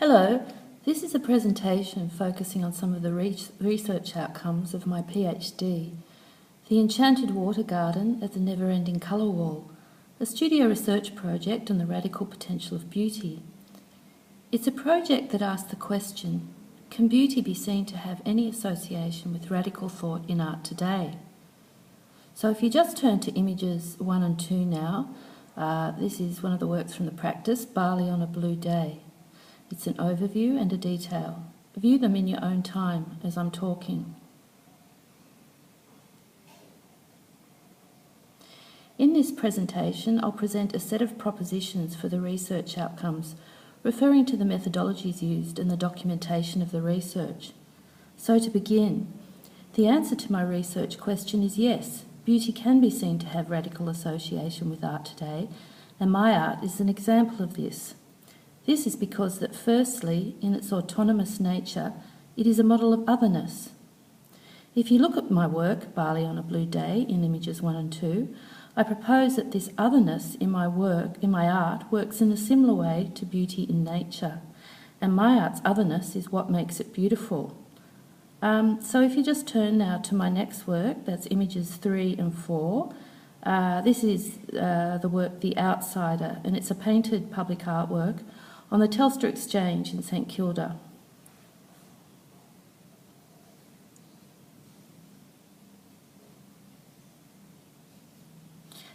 Hello, this is a presentation focusing on some of the research outcomes of my PhD, The Enchanted Water Garden at the Never-Ending Colour Wall, a studio research project on the radical potential of beauty. It's a project that asks the question, can beauty be seen to have any association with radical thought in art today? So if you just turn to images 1 and 2 now, this is one of the works from the practice, Barley on a Blue Day. It's an overview and a detail. View them in your own time as I'm talking. In this presentation, I'll present a set of propositions for the research outcomes, referring to the methodologies used and the documentation of the research. So to begin, the answer to my research question is yes, beauty can be seen to have radical association with art today, and my art is an example of this. This is because that firstly, in its autonomous nature, it is a model of otherness. If you look at my work, Barley on a Blue Day, in images 1 and 2, I propose that this otherness in my art, works in a similar way to beauty in nature, and my art's otherness is what makes it beautiful. So if you just turn now to my next work, that's images 3 and 4, this is the work The Outsider, and it's a painted public artwork on the Telstra Exchange in St Kilda.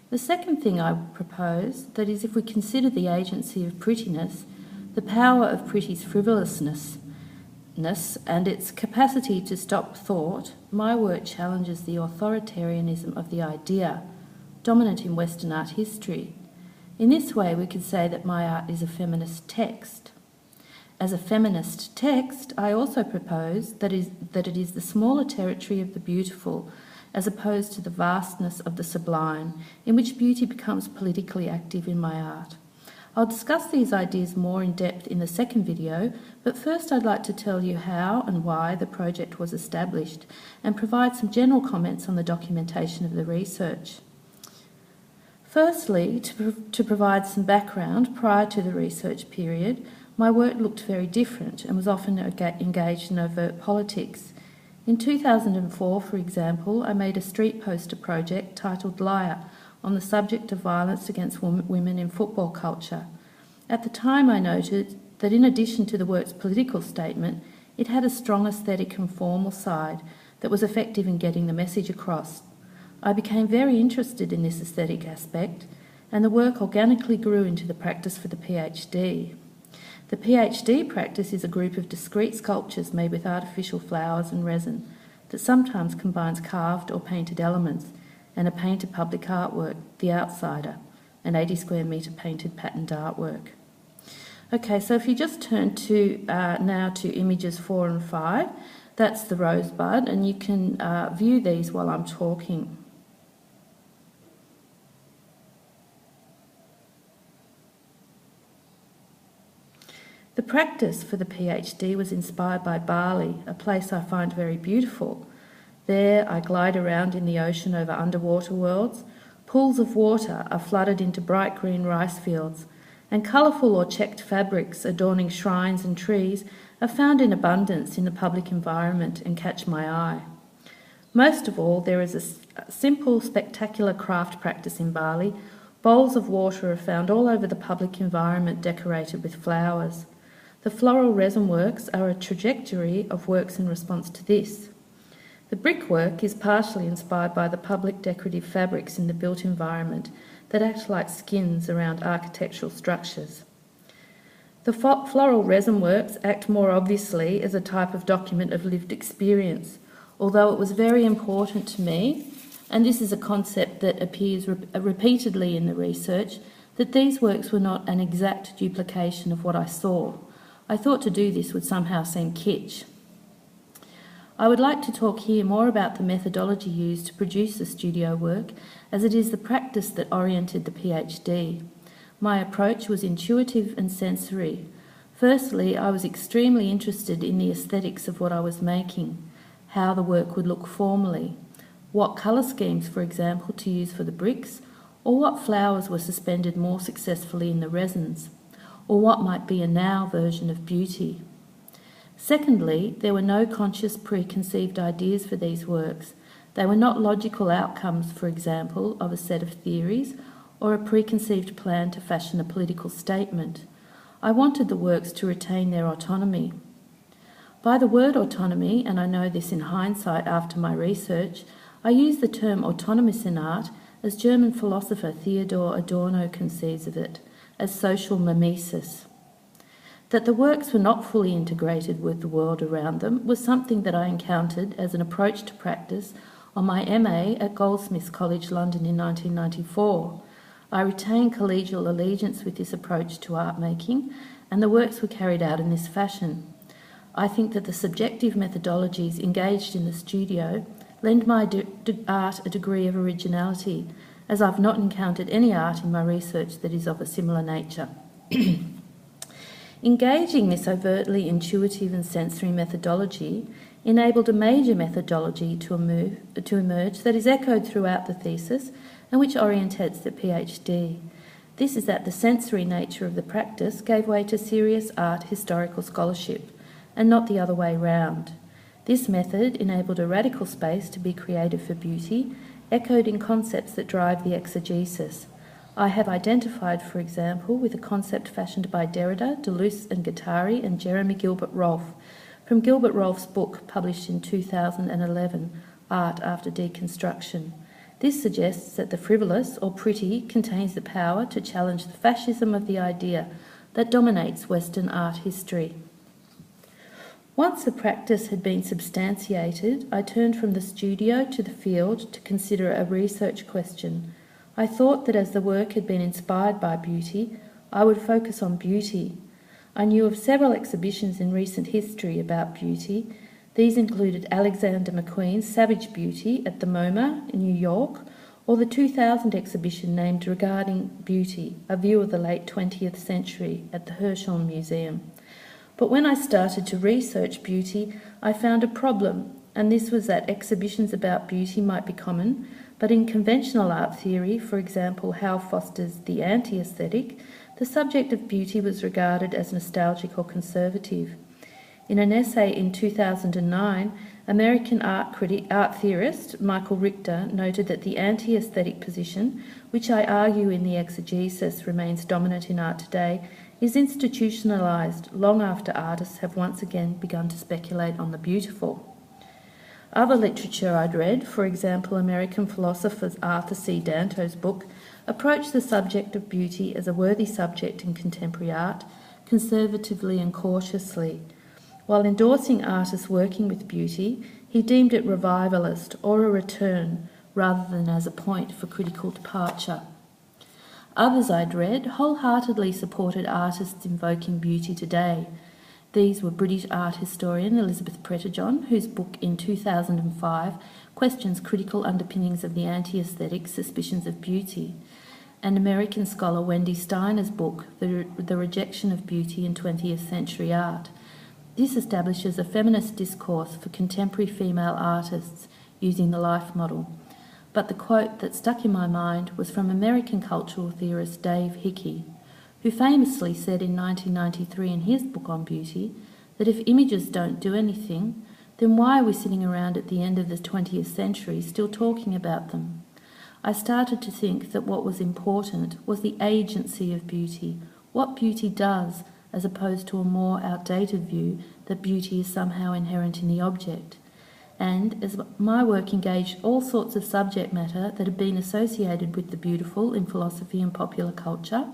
The second thing I propose, that is, if we consider the agency of prettiness, the power of pretty's frivolousness, and its capacity to stop thought, my work challenges the authoritarianism of the idea, dominant in Western art history. In this way, we could say that my art is a feminist text. As a feminist text, I also propose that it is the smaller territory of the beautiful, as opposed to the vastness of the sublime, in which beauty becomes politically active in my art. I'll discuss these ideas more in depth in the second video, but first I'd like to tell you how and why the project was established, and provide some general comments on the documentation of the research. Firstly, to provide some background, prior to the research period, my work looked very different and was often engaged in overt politics. In 2004, for example, I made a street poster project titled Liar on the subject of violence against women in football culture. At the time, I noted that in addition to the work's political statement, it had a strong aesthetic and formal side that was effective in getting the message across. I became very interested in this aesthetic aspect, and the work organically grew into the practice for the PhD. The PhD practice is a group of discrete sculptures made with artificial flowers and resin that sometimes combines carved or painted elements and a painted public artwork, The Outsider, an 80 square metre painted patterned artwork. Okay, so if you just turn to now to images 4 and 5, that's the rosebud, and you can view these while I'm talking. The practice for the PhD was inspired by Bali, a place I find very beautiful. There I glide around in the ocean over underwater worlds. Pools of water are flooded into bright green rice fields, and colourful or checked fabrics adorning shrines and trees are found in abundance in the public environment and catch my eye. Most of all, there is a simple, spectacular craft practice in Bali. Bowls of water are found all over the public environment decorated with flowers. The floral resin works are a trajectory of works in response to this. The brickwork is partially inspired by the public decorative fabrics in the built environment that act like skins around architectural structures. The floral resin works act more obviously as a type of document of lived experience, although it was very important to me, and this is a concept that appears repeatedly in the research, that these works were not an exact duplication of what I saw. I thought to do this would somehow seem kitsch. I would like to talk here more about the methodology used to produce the studio work, as it is the practice that oriented the PhD. My approach was intuitive and sensory. Firstly, I was extremely interested in the aesthetics of what I was making, how the work would look formally, what colour schemes, for example, to use for the bricks, or what flowers were suspended more successfully in the resins. or what might be a now version of beauty. Secondly, there were no conscious preconceived ideas for these works. They were not logical outcomes, for example, of a set of theories or a preconceived plan to fashion a political statement. I wanted the works to retain their autonomy. By the word autonomy, and I know this in hindsight after my research, I use the term autonomous in art as German philosopher Theodor Adorno conceives of it, as social mimesis. That the works were not fully integrated with the world around them was something that I encountered as an approach to practice on my MA at Goldsmiths College London in 1994. I retained collegial allegiance with this approach to art making, and the works were carried out in this fashion. I think that the subjective methodologies engaged in the studio lend my art a degree of originality, as I've not encountered any art in my research that is of a similar nature. Engaging this overtly intuitive and sensory methodology enabled a major methodology to emerge that is echoed throughout the thesis and which orientates the PhD. This is that the sensory nature of the practice gave way to serious art historical scholarship, and not the other way round. This method enabled a radical space to be created for beauty, echoed in concepts that drive the exegesis. I have identified, for example, with a concept fashioned by Derrida, Deleuze and Guattari and Jeremy Gilbert Rolfe, from Gilbert Rolfe's book published in 2011, Art After Deconstruction. This suggests that the frivolous or pretty contains the power to challenge the fascism of the idea that dominates Western art history. Once the practice had been substantiated, I turned from the studio to the field to consider a research question. I thought that as the work had been inspired by beauty, I would focus on beauty. I knew of several exhibitions in recent history about beauty. These included Alexander McQueen's Savage Beauty at the MoMA in New York, or the 2000 exhibition named Regarding Beauty, a view of the late 20th century at the Hirshhorn Museum. But when I started to research beauty, I found a problem, and this was that exhibitions about beauty might be common, but in conventional art theory, for example, Hal Foster's The Anti-Aesthetic, the subject of beauty was regarded as nostalgic or conservative. In an essay in 2009, American art theorist Michael Richter noted that the anti-aesthetic position, which I argue in the exegesis remains dominant in art today, is institutionalised long after artists have once again begun to speculate on the beautiful. Other literature I'd read, for example American philosopher Arthur C. Danto's book, approached the subject of beauty as a worthy subject in contemporary art, conservatively and cautiously. While endorsing artists working with beauty, he deemed it revivalist or a return rather than as a point for critical departure. Others I'd read wholeheartedly supported artists invoking beauty today. These were British art historian Elizabeth Pretterjohn, whose book in 2005 questions critical underpinnings of the anti-aesthetic suspicions of beauty, and American scholar Wendy Steiner's book, The Rejection of Beauty in 20th Century Art. This establishes a feminist discourse for contemporary female artists using the life model. But the quote that stuck in my mind was from American cultural theorist Dave Hickey, who famously said in 1993 in his book on beauty that if images don't do anything, then why are we sitting around at the end of the 20th century still talking about them? I started to think that what was important was the agency of beauty, what beauty does, as opposed to a more outdated view that beauty is somehow inherent in the object. And as my work engaged all sorts of subject matter that had been associated with the beautiful in philosophy and popular culture,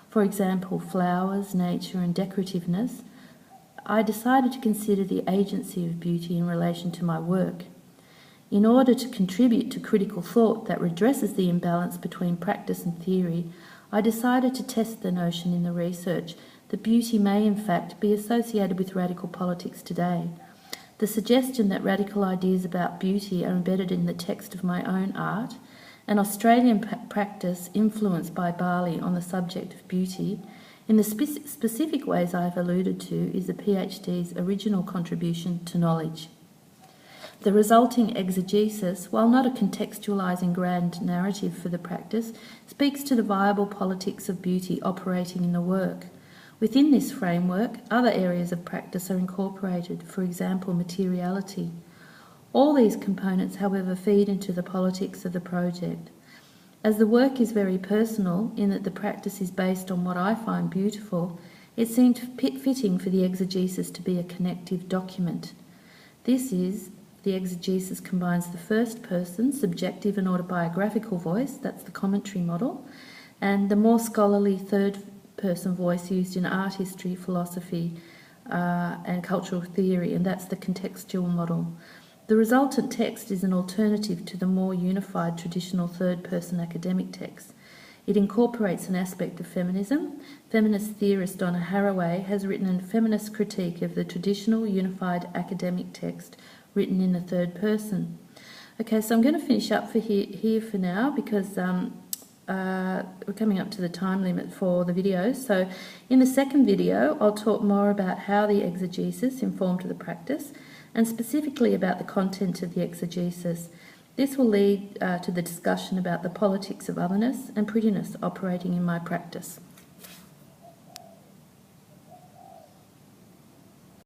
for example, flowers, nature and decorativeness, I decided to consider the agency of beauty in relation to my work. In order to contribute to critical thought that redresses the imbalance between practice and theory, I decided to test the notion in the research that beauty may in fact be associated with radical politics today. The suggestion that radical ideas about beauty are embedded in the text of my own art, an Australian practice influenced by Bali on the subject of beauty, in the specific ways I have alluded to, is the PhD's original contribution to knowledge. The resulting exegesis, while not a contextualising grand narrative for the practice, speaks to the viable politics of beauty operating in the work. Within this framework, other areas of practice are incorporated, for example, materiality. All these components, however, feed into the politics of the project. As the work is very personal, in that the practice is based on what I find beautiful, it seemed fitting for the exegesis to be a connective document. This is, the exegesis combines the first person, subjective and autobiographical voice, that's the commentary model, and the more scholarly third person voice used in art history, philosophy, and cultural theory, and that's the contextual model. The resultant text is an alternative to the more unified traditional third-person academic text. It incorporates an aspect of feminism. Feminist theorist Donna Haraway has written a feminist critique of the traditional unified academic text written in the third person. Okay, so I'm going to finish up here for now because we're coming up to the time limit for the videos. So in the second video, I'll talk more about how the exegesis informed the practice, and specifically about the content of the exegesis. This will lead to the discussion about the politics of otherness and prettiness operating in my practice.